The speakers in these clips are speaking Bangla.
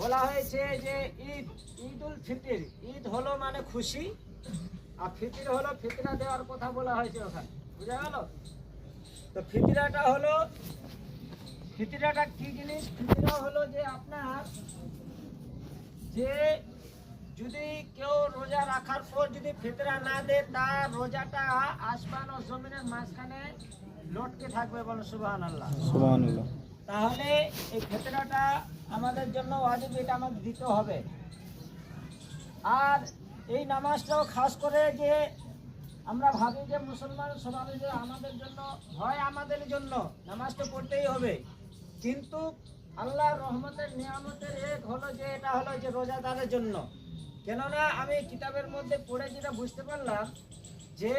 বলা হয়েছে যে ঈদুল ফিতর, ঈদ হলো মানে খুশি, আর ফিতর হলো ফিতরা দেওয়ার কথা বলা হয়েছে ওখানে, বুঝা গেল? তো ফিতরাটা কি জিনিস? ফিতরা হলো যে আপনার যে যদি কেউ রোজা রাখার পর যদি ফিতরা না দেয়, তার রোজাটা আসমান ও জমিনের মাঝখানে লটকে থাকবে। বলো সুবহানাল্লাহ। সুবহানাল্লাহ। তাহলে এই ফিতরাটা আমাদের জন্য ওয়াজিব, এটা আমাদের দিতে হবে। আর এই নামাজটাও খাস করে যে আমরা ভাবি যে মুসলমান সবাই যে আমাদের জন্য হয়, আমাদের জন্য নামাজটা পড়তেই হবে, কিন্তু আল্লাহর রহমতের নিয়ামতের এক হলো যে এটা হলো যে রোজাদারের জন্য। কেননা আমি কিতাবের মধ্যে পড়ে যেটা বুঝতে পারলাম যে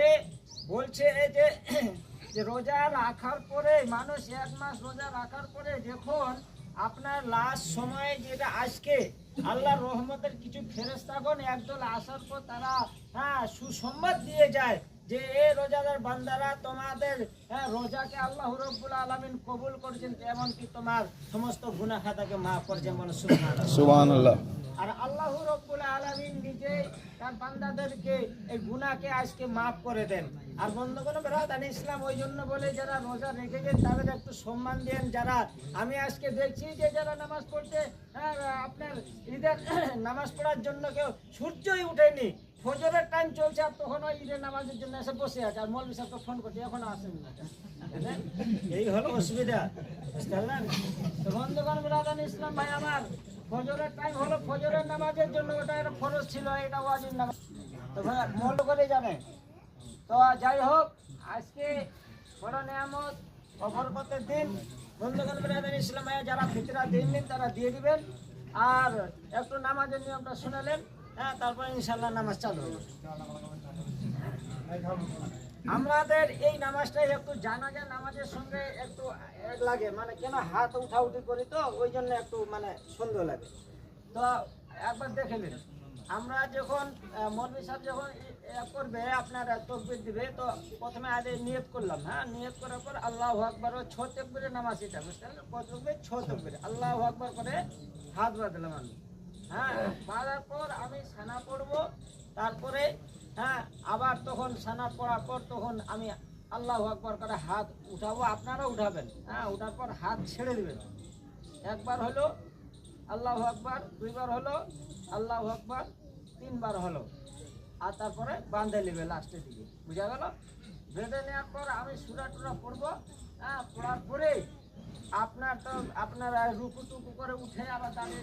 বলছে যে যে রোজা রাখার পরে মানুষ 1 মাস রোজা রাখার পরে যখন আপনার লাস্ট সময়ে যেটা আজকে আল্লাহর রহমতের কিছু ফেরেশতাগণ একদল আসার পর তারা সুসংবাদ দিয়ে যায় যে এ রোজাদার বান্দারা, তোমাদের রোজাকে আল্লাহ রাব্বুল আলামিন কবুল করেছেন, এমনকি তোমার সমস্ত গুনাহ খাতাকে মাফ করেছেন। বলো সুবহানাল্লাহ। সুবহানাল্লাহ। আর আল্লাহ রাব্বুল আলামিন নিজে তার বান্দাদেরকে এই গুনাহকে আজকে মাফ করে দেন। আর বন্ধুগণ ব্রাদার ইসলাম ওই জন্য বলে যারা রোজা রেখেছেন তাদের একটু সম্মান দেন। যারা আমি আজকে দেখছি যে যারা নামাজ পড়তে আপনার ঈদের নামাজ পড়ার জন্য কেউ সূর্যই উঠেনি, ফজরের টাইম চলছে, আর তখন ওই ঈদের নামাজের জন্য এসে বসে আছে, আর মৌলভী সাহেবকে ফোন করছে এখনো আসেন না। এই হলো অসুবিধা, বুঝতে পারলেন? তো বন্ধুগণ ব্রাদার ইসলাম ভাই আমার, ফজরের টাইম হলো ফজরের নামাজের জন্য, ওটা একটা ফরজ ছিল, এটা ওয়াজিব নামাজ, তো মূল্য করে জানে। তো যাই হোক, আজকে বড় নিয়ামত ও বরকতের দিন। বন্ধুগণ ব্রাদার ইসলাম ভাই, যারা ফিতরা দিন তারা দিয়ে দিবেন, আর একটু নামাজের নিয়মটা শুনালেন, তারপরে ইনশাল্লাহ নামাজ চালু হবে। আমাদের এই নামাজটাই একটু জানাজা নামাজের সঙ্গে একটু এক লাগে, মানে কেন হাত উঠাউঠি করি তো ওই জন্য একটু মানে সুন্দর লাগে। তো একবার দেখে নিন, আমরা যখন মৌলভী সাহেব যখন করবে আপনার তাকবীর দিবে, তো প্রথমে আগে নিয়ত করলাম, নিয়ত করার পর আল্লাহু আকবার, 6 তাকবীরের নামাজ এটা, বুঝলেন? প্রথমে 6 তাকবীর আল্লাহু আকবার করে হাত বাঁধলাম আমি, বাঁধার পর আমি সানা পড়বো, তারপরে আবার তখন সানা পড়ার পর তখন আমি আল্লাহু আকবার করে হাত উঠাবো, আপনারা উঠাবেন, উঠার পর হাত ছেড়ে দিবেন। একবার হলো আল্লাহু আকবার, 2বার হলো আল্লাহু আকবার, 3বার হলো, আর তারপরে বাঁধে নেবে লাস্টের দিকে, বুঝা গেল? বেঁধে নেওয়ার পর আমি সূরা টুরা পড়বো, পড়ার পরে আপনার রুকু টুকু করে উঠে আবার দাঁড়িয়ে